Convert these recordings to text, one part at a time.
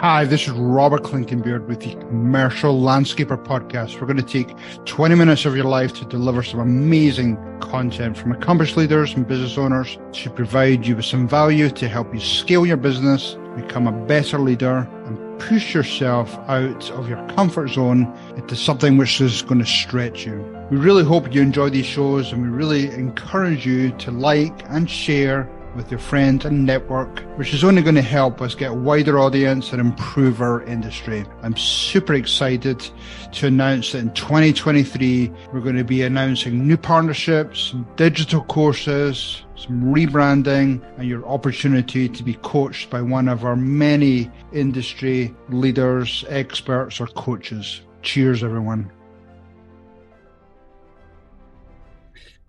Hi, this is Robert Clintonbeard with the Commercial Landscaper Podcast. We're going to take 20 minutes of your life to deliver some amazing content from accomplished leaders and business owners to provide you with some value to help you scale your business, become a better leader, and push yourself out of your comfort zone into something which is going to stretch you. We really hope you enjoy these shows, and we really encourage you to like and share with your friends and network, which is only going to help us get a wider audience and improve our industry. I'm super excited to announce that in 2023, we're going to be announcing new partnerships, digital courses, some rebranding, and your opportunity to be coached by one of our many industry leaders, experts, or coaches. Cheers, everyone.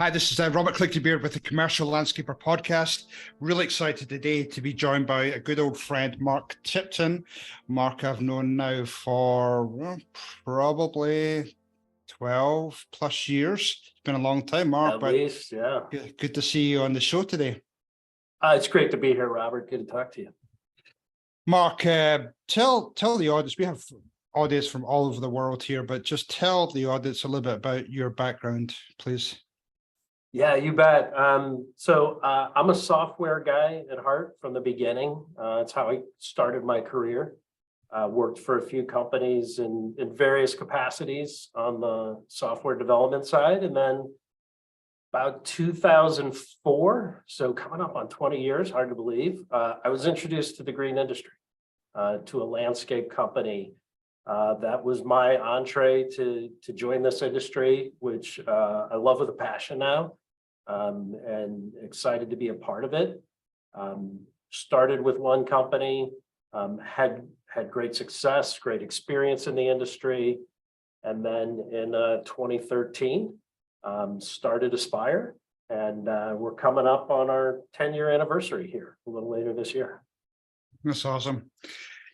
Hi, this is Robert Clintonbeard with the Commercial Landscaper Podcast. Really excited today to be joined by a good old friend, Mark Tipton. Mark I've known now for probably 12 plus years. It's been a long time, Mark. At least, yeah. Good to see you on the show today. It's great to be here, Robert. Good to talk to you. Mark, tell the audience, we have audience from all over the world here, but just tell the audience a little bit about your background, please. Yeah, you bet. So I'm a software guy at heart from the beginning. That's how I started my career. Worked for a few companies in various capacities on the software development side. And then about 2004, so coming up on 20 years, hard to believe, I was introduced to the green industry, to a landscape company. That was my entree to join this industry, which I love with a passion now, and excited to be a part of it. Started with one company, had great success, great experience in the industry, and then in 2013, started Aspire, and we're coming up on our 10-year anniversary here a little later this year. That's awesome.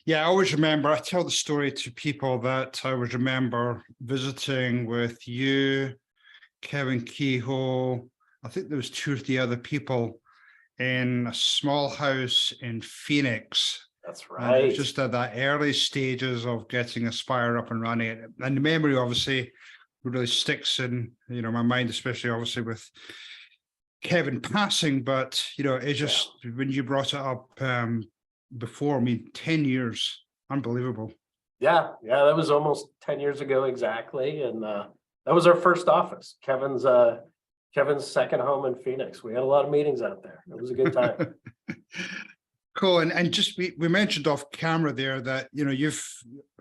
Yeah, I always remember, I tell the story to people that I always remember visiting with you, Kevin Kehoe, I think there was 2 or 3 other people in a small house in Phoenix. That's right. It was just at that early stages of getting Aspire up and running. And the memory obviously really sticks in, my mind, especially obviously with Kevin passing, but, it just, when you brought it up, before, 10 years, unbelievable. Yeah, that was almost 10 years ago exactly, and that was our first office. Kevin's second home in Phoenix. We had a lot of meetings out there. It was a good time. Cool. And just we mentioned off camera there that you've,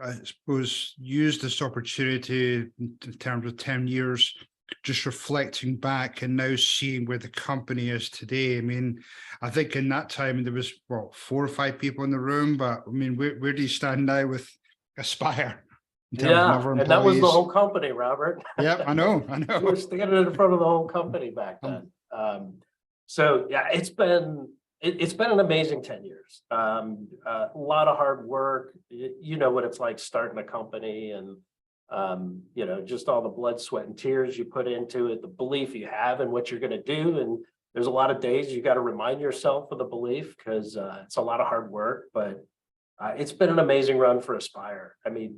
I suppose, used this opportunity in terms of 10 years, just reflecting back and now seeing where the company is today. I think in that time there was 4 or 5 people in the room, but where do you stand now with Aspire? Yeah, and that was the whole company, Robert. Yeah, I know. We're standing in front of the whole company back then. So yeah, it's been an amazing 10 years. A lot of hard work. You know what it's like starting a company, and just all the blood, sweat, and tears you put into it, the belief you have in what you're going to do. And there's a lot of days you got to remind yourself of the belief, because it's a lot of hard work, but it's been an amazing run for Aspire.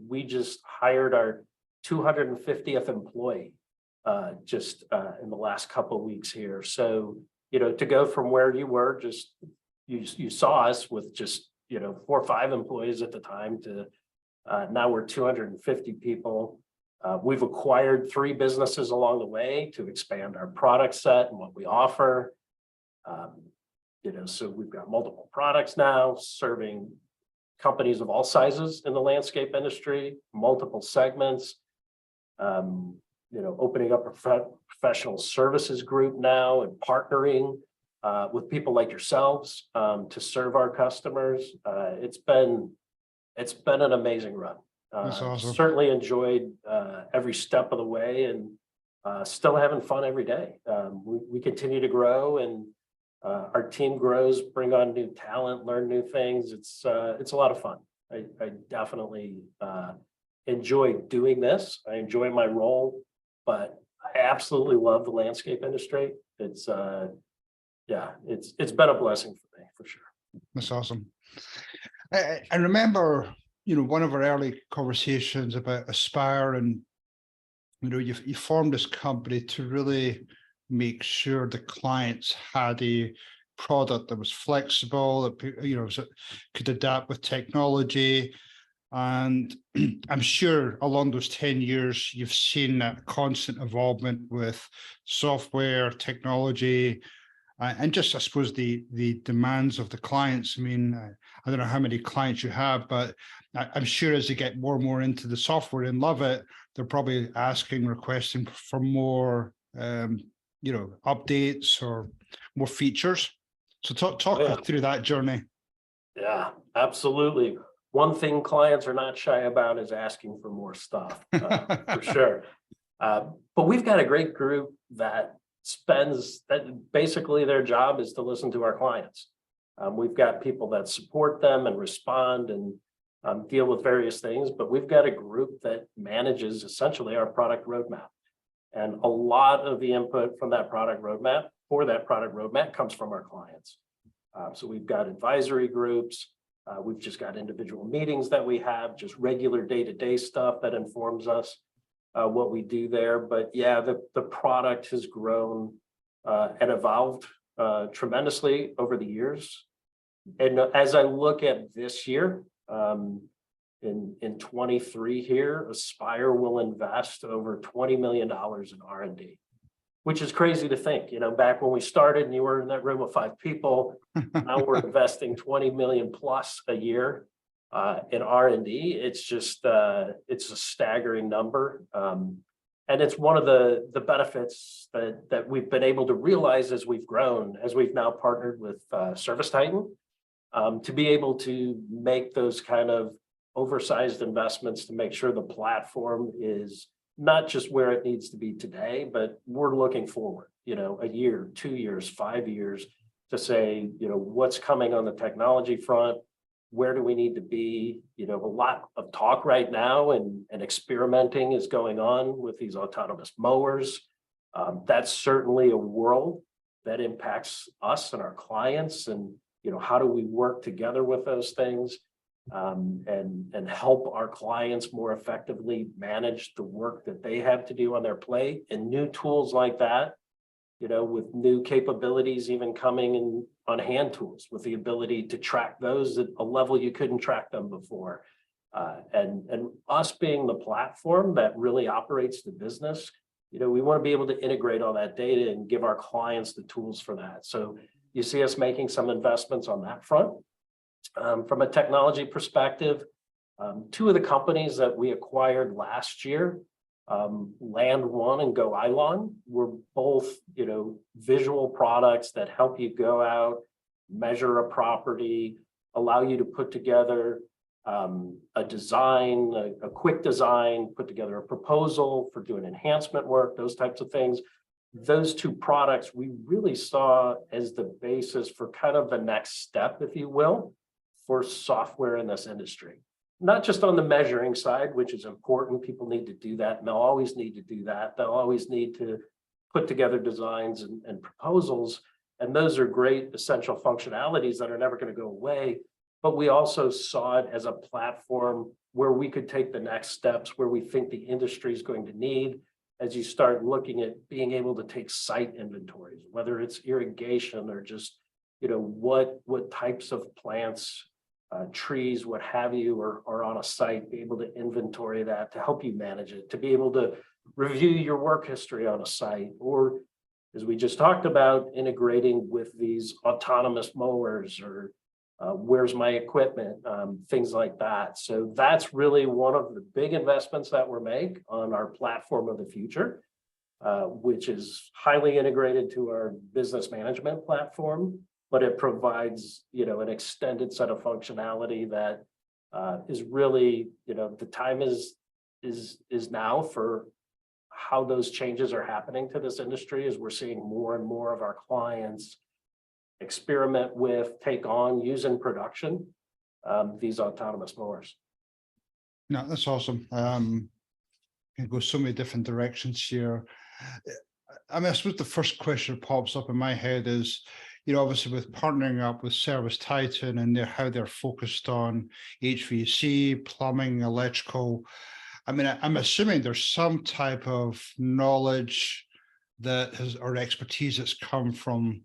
We just hired our 250th employee just in the last couple of weeks here. So, to go from where you were, just you saw us with just 4 or 5 employees at the time to now we're 250 people. We've acquired 3 businesses along the way to expand our product set and what we offer. So we've got multiple products now serving companies of all sizes in the landscape industry, multiple segments. Opening up a professional services group now and partnering with people like yourselves to serve our customers. It's been an amazing run. That's awesome. Certainly enjoyed every step of the way, and still having fun every day. We continue to grow, and our team grows, bring on new talent, learn new things. It's a lot of fun. I definitely enjoy doing this. I enjoy my role, but I absolutely love the landscape industry. It's been a blessing for me, for sure. That's awesome. I remember, one of our early conversations about Aspire, and you formed this company to really make sure the clients had a product that was flexible, that could adapt with technology. And I'm sure along those 10 years, you've seen that constant involvement with software, technology, and just, I suppose, the demands of the clients. I mean, I don't know how many clients you have, but I'm sure as they get more and more into the software and love it, they're probably asking, requesting for more, updates or more features. So talk through that journey. Yeah, absolutely. One thing clients are not shy about is asking for more stuff, for sure. But we've got a great group that basically their job is to listen to our clients. We've got people that support them and respond and deal with various things, but we've got a group that manages essentially our product roadmap. And a lot of the input from that product roadmap comes from our clients. So we've got advisory groups. We've just got individual meetings that we have, just regular day-to-day stuff that informs us what we do there. But yeah, the product has grown and evolved tremendously over the years. And as I look at this year, in 23 here, Aspire will invest over $20 million in R&D, which is crazy to think. Back when we started and you were in that room with 5 people, now we're investing 20 million plus a year in R&D. It's just, it's a staggering number. And it's one of the benefits that we've been able to realize as we've grown, as we've now partnered with ServiceTitan, to be able to make those kind of oversized investments to make sure the platform is not just where it needs to be today, but we're looking forward, a year, 2 years, 5 years to say, what's coming on the technology front, where do we need to be? A lot of talk right now and experimenting is going on with these autonomous mowers. That's certainly a world that impacts us and our clients, and how do we work together with those things and help our clients more effectively manage the work that they have to do on their plate, and new tools like that, with new capabilities even coming in on hand tools, with the ability to track those at a level you couldn't track them before. And us being the platform that really operates the business, we want to be able to integrate all that data and give our clients the tools for that. So you see us making some investments on that front. From a technology perspective, 2 of the companies that we acquired last year, Land One and Go Ilon, were both, visual products that help you go out, measure a property, allow you to put together a design, a quick design, put together a proposal for doing enhancement work, those types of things. Those 2 products we really saw as the basis for kind of the next step, if you will, for software in this industry. Not just on the measuring side, which is important. People need to do that, and they'll always need to do that. They'll always need to put together designs and proposals, and those are great essential functionalities that are never going to go away. But we also saw it as a platform where we could take the next steps, where we think the industry is going to need, as you start looking at being able to take site inventories, whether it's irrigation or just, what types of plants, trees, what have you, are on a site, be able to inventory that to help you manage it, to be able to review your work history on a site, or as we just talked about, integrating with these autonomous mowers, or where's my equipment, things like that. So that's really one of the big investments that we're making on our platform of the future, which is highly integrated to our business management platform, but it provides, an extended set of functionality that is really, the time is now for how those changes are happening to this industry, as we're seeing more and more of our clients experiment with, take on, use in production, these autonomous mowers. No, that's awesome. Can go so many different directions here. I mean, I suppose the first question that pops up in my head is, obviously with partnering up with Service Titan and how they're focused on HVAC, plumbing, electrical. I mean, I'm assuming there's some type of knowledge or expertise that's come from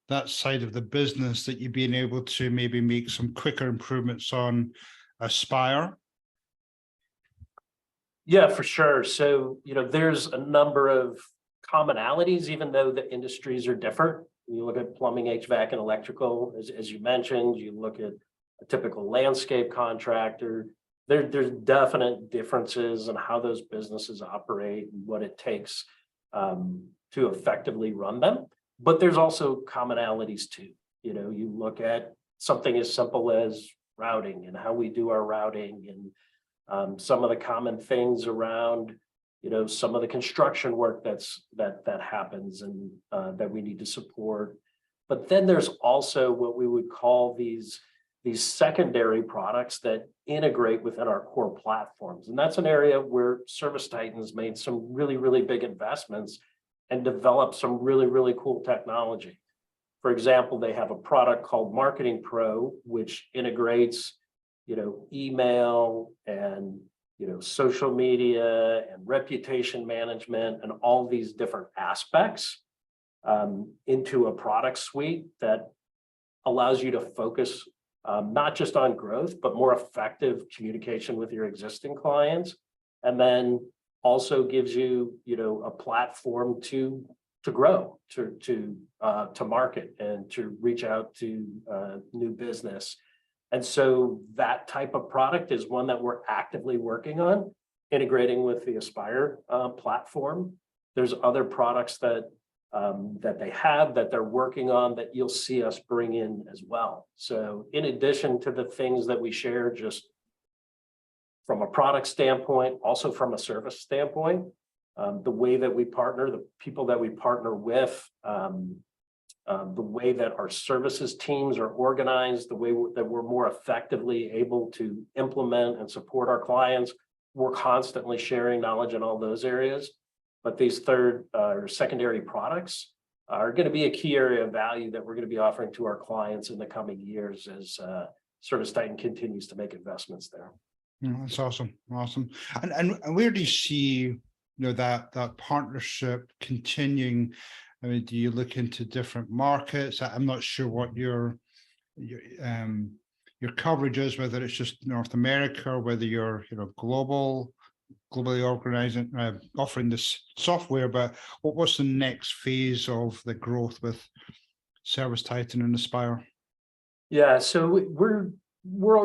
that side of the business that you've been able to maybe make some quicker improvements on Aspire. Yeah, for sure. So, there's a number of commonalities, even though the industries are different. You look at plumbing, HVAC, and electrical, as you mentioned, you look at a typical landscape contractor. There's definite differences in how those businesses operate and what it takes to effectively run them. But there's also commonalities too. You look at something as simple as routing and how we do our routing, and some of the common things around, some of the construction work that happens and that we need to support. But then there's also what we would call these secondary products that integrate within our core platforms. And that's an area where Service Titan's made some really, really big investments and developed some really, really cool technology. For example, they have a product called Marketing Pro, which integrates, email and, social media and reputation management and all these different aspects into a product suite that allows you to focus not just on growth, but more effective communication with your existing clients. And then also gives you, a platform to grow, to market and to reach out to new business. And so that type of product is one that we're actively working on, integrating with the Aspire platform. There's other products that they have that they're working on that you'll see us bring in as well. So in addition to the things that we share, just from a product standpoint, also from a service standpoint, the way that we partner, the people that we partner with, the way that our services teams are organized, the way that we're more effectively able to implement and support our clients, we're constantly sharing knowledge in all those areas. But these third or secondary products are going to be a key area of value that we're going to be offering to our clients in the coming years as Service Titan continues to make investments there. That's awesome. And where do you see, that partnership continuing? I mean, do you look into different markets? I'm not sure what your coverage is, whether it's just North America or whether you're, globally organizing, offering this software. But what's the next phase of the growth with Service Titan and Aspire? Yeah, so we're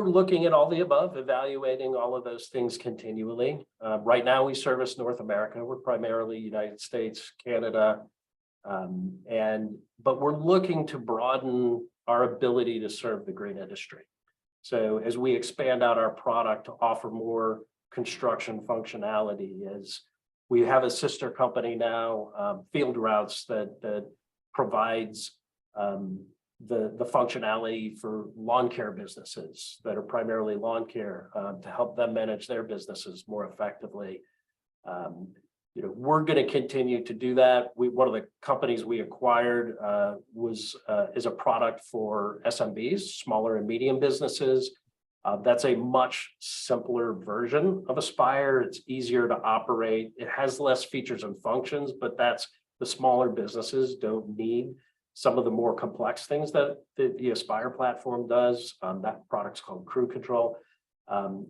looking at all the above, evaluating all of those things continually. Right now, we service North America. We're primarily United States, Canada, but we're looking to broaden our ability to serve the green industry. So as we expand out our product to offer more construction functionality, as we have a sister company now, Field Routes, that provides the functionality for lawn care businesses that are primarily lawn care to help them manage their businesses more effectively. We're going to continue to do that. One of the companies we acquired is a product for SMBs, smaller and medium businesses. That's a much simpler version of Aspire. It's easier to operate. It has less features and functions, but that's the smaller businesses don't need some of the more complex things that the Aspire platform does. That product's called Crew Control.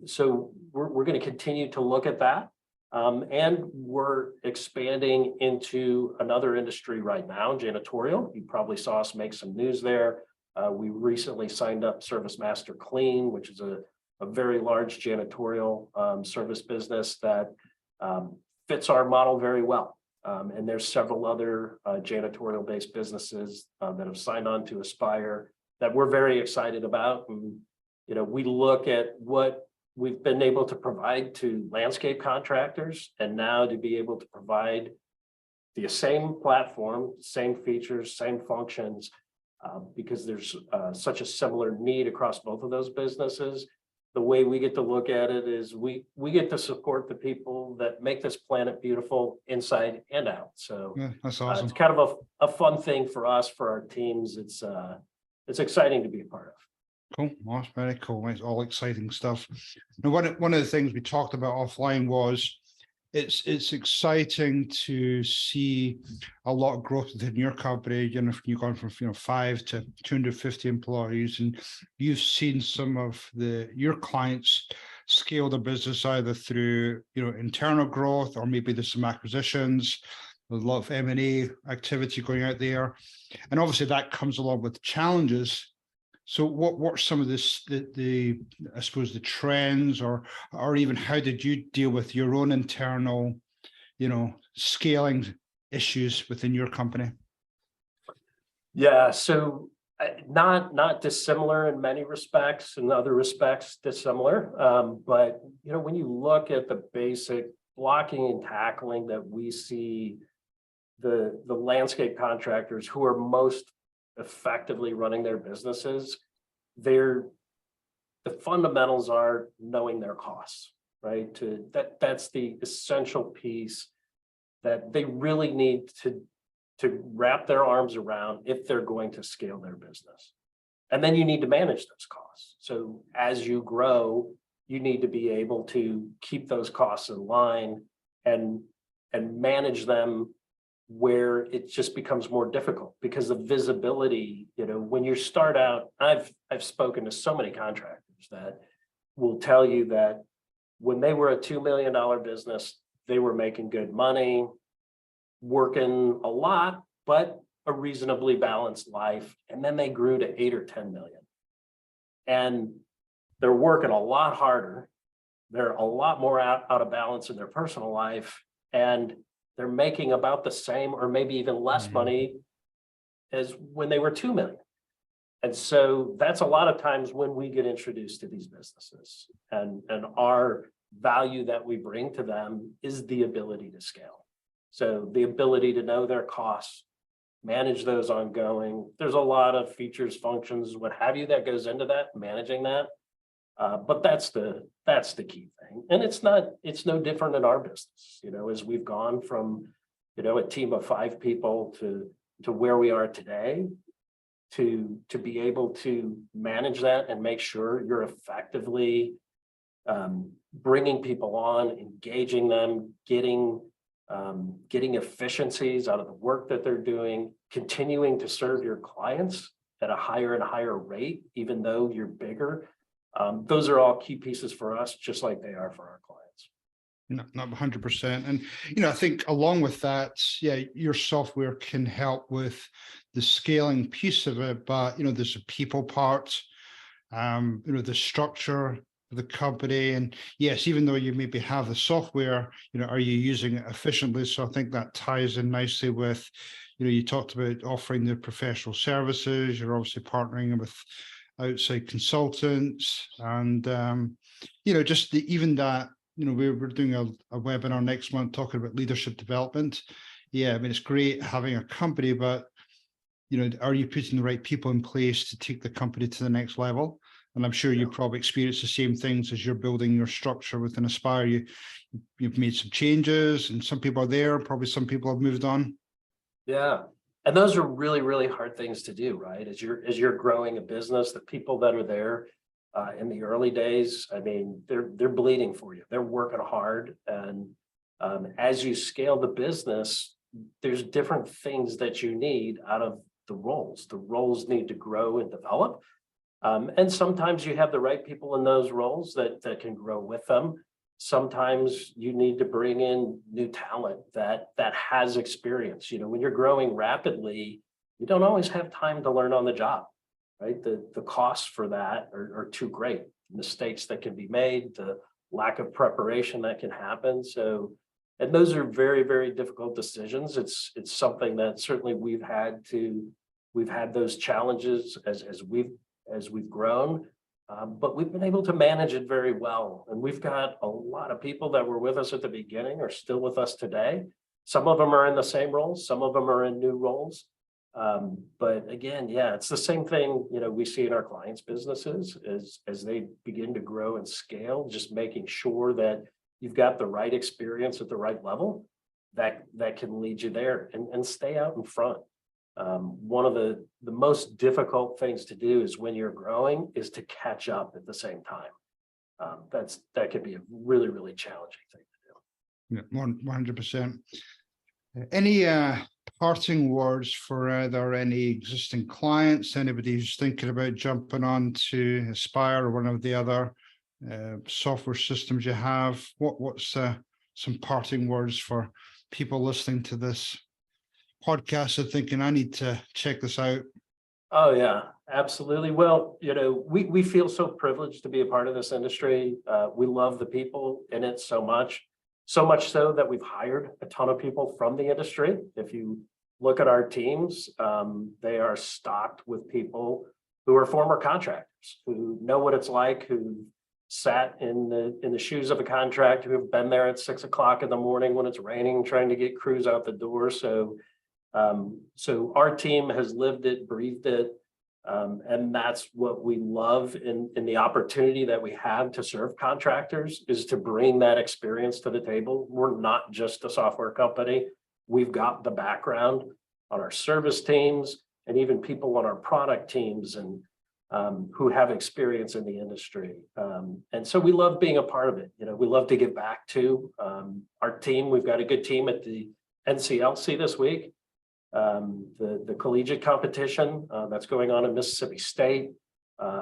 So we're going to continue to look at that. And we're expanding into another industry right now, janitorial. You probably saw us make some news there. We recently signed up ServiceMaster Clean, which is a very large janitorial service business that fits our model very well. And there's several other janitorial-based businesses that have signed on to Aspire that we're very excited about. And, we look at what we've been able to provide to landscape contractors, and now to be able to provide the same platform, same features, same functions, because there's such a similar need across both of those businesses. the way we get to look at it is we get to support the people that make this planet beautiful inside and out. So Yeah, that's awesome. it's kind of a fun thing for us, for our teams. It's exciting to be a part of. Cool. Well, that's very cool. It's all exciting stuff. Now, one of the things we talked about offline was it's exciting to see a lot of growth within your company. You know, you've gone from 5 to 250 employees, and you've seen some of your clients scale their business either through internal growth, or maybe there's some acquisitions. There's a lot of M&A activity going out there, and obviously that comes along with challenges. So what some of the I suppose the trends, or even how did you deal with your own internal, scaling issues within your company? Yeah, so not dissimilar in many respects, in other respects dissimilar. But when you look at the basic blocking and tackling that we see, the landscape contractors who are most effectively running their businesses, the fundamentals are knowing their costs, right? That's the essential piece that they really need to wrap their arms around if they're going to scale their business. And then you need to manage those costs. So as you grow, you need to be able to keep those costs in line and manage them where it just becomes more difficult, because the visibility, when you start out, I've spoken to so many contractors that will tell you that when they were a $2 million business, they were making good money, working a lot, but a reasonably balanced life. And then they grew to 8 or 10 million. And they're working a lot harder. They're a lot more out of balance in their personal life. And they're making about the same or maybe even less money as when they were 2 million. And so that's a lot of times when we get introduced to these businesses, and our value that we bring to them is the ability to scale. So the ability to know their costs, manage those ongoing. There's a lot of features, functions, what have you, that goes into that, managing that. But that's the key thing. And it's no different in our business, as we've gone from, a team of 5 people to where we are today, to be able to manage that and make sure you're effectively bringing people on, engaging them, getting efficiencies out of the work that they're doing, continuing to serve your clients at a higher and higher rate, even though you're bigger. Those are all key pieces for us, just like they are for our clients. Not 100%. And, I think along with that, your software can help with the scaling piece of it, but, there's a people part, the structure of the company. And yes, even though you maybe have the software, are you using it efficiently? So I think that ties in nicely with, you talked about offering the professional services. You're obviously partnering with outside consultants, and just even that, we're doing a webinar next month talking about leadership development. I mean, it's great having a company, but are you putting the right people in place to take the company to the next level? And I'm sure you probably experience the same things as you're building your structure within Aspire. You've made some changes, and some people are there, probably some people have moved on. Yeah. And those are really, really hard things to do, right? As you're growing a business, the people that are there in the early days, I mean, they're bleeding for you. They're working hard. And as you scale the business, there's different things that you need out of the roles. The roles need to grow and develop. And sometimes you have the right people in those roles that can grow with them. Sometimes you need to bring in new talent that has experience. When you're growing rapidly, you don't always have time to learn on the job, right? The costs for that are too great. Mistakes that can be made, the lack of preparation that can happen. So, and those are very, very difficult decisions. It's something that certainly we've had those challenges as we've grown. But we've been able to manage it very well. And we've got a lot of people that were with us at the beginning are still with us today. Some of them are in the same roles. Some of them are in new roles. But again, yeah, it's the same thing, we see in our clients' businesses as they begin to grow and scale, just making sure that you've got the right experience at the right level that can lead you there and stay out in front. One of the most difficult things to do is when you're growing is to catch up at the same time. That could be a really, really challenging thing to do. Yeah, 100%. Any parting words for either any existing clients, anybody who's thinking about jumping on to Aspire or one of the other software systems you have? What's some parting words for people listening to this podcast and thinking, I need to check this out? Oh, yeah, absolutely. Well, we feel so privileged to be a part of this industry. We love the people in it so much so that we've hired a ton of people from the industry. If you look at our teams, they are stocked with people who are former contractors, who know what it's like, who sat in the shoes of a contractor, who have been there at 6 o'clock in the morning when it's raining, trying to get crews out the door. So our team has lived it, breathed it. And that's what we love in the opportunity that we have to serve contractors, is to bring that experience to the table. We're not just a software company. We've got the background on our service teams and even people on our product teams and who have experience in the industry. And so we love being a part of it. We love to give back to our team. We've got a good team at the NCLC this week. The collegiate competition that's going on in Mississippi State.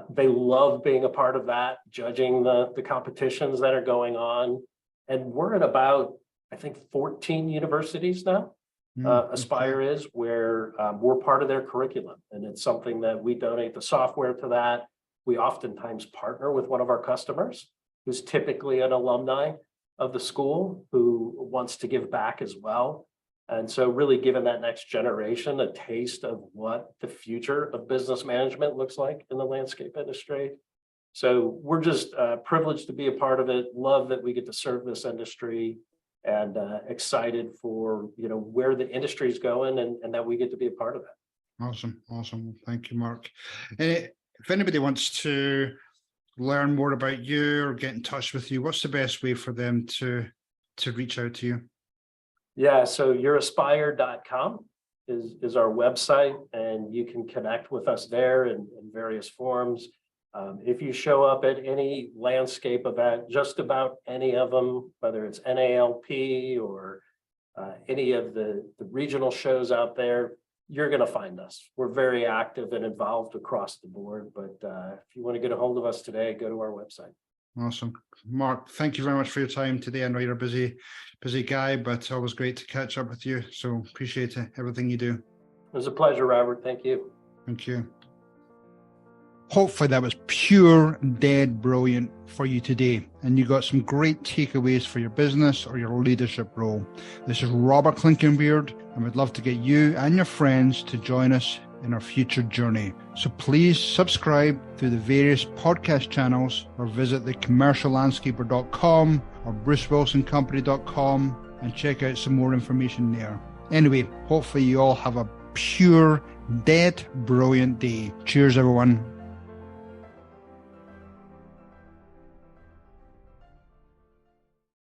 They love being a part of that, judging the competitions that are going on. And we're at about, I think, 14 universities now. Aspire is, where we're part of their curriculum. And it's something that we donate the software to that. We oftentimes partner with one of our customers, who's typically an alumni of the school, who wants to give back as well. And so really giving that next generation a taste of what the future of business management looks like in the landscape industry. So we're just privileged to be a part of it. Love that we get to serve this industry, and excited for where the industry is going, and that we get to be a part of it. Awesome. Thank you, Mark. And if anybody wants to learn more about you or get in touch with you, what's the best way for them to reach out to you? Yeah, so youraspire.com is our website, and you can connect with us there in various forms. If you show up at any landscape event, just about any of them, whether it's NALP or any of the regional shows out there, you're going to find us. We're very active and involved across the board. But if you want to get a hold of us today, go to our website. Awesome. Mark, thank you very much for your time today. I know you're a busy guy, but it's always great to catch up with you. So appreciate everything you do. It was a pleasure, Robert. Thank you. Thank you. Hopefully that was pure, dead brilliant for you today, and you got some great takeaways for your business or your leadership role. This is Robert Clinkenbeard, and we'd love to get you and your friends to join us in our future journey. So please subscribe through the various podcast channels, or visit thecommerciallandscaper.com or brucewilsoncompany.com and check out some more information there. Anyway, hopefully you all have a pure, dead, brilliant day. Cheers, everyone.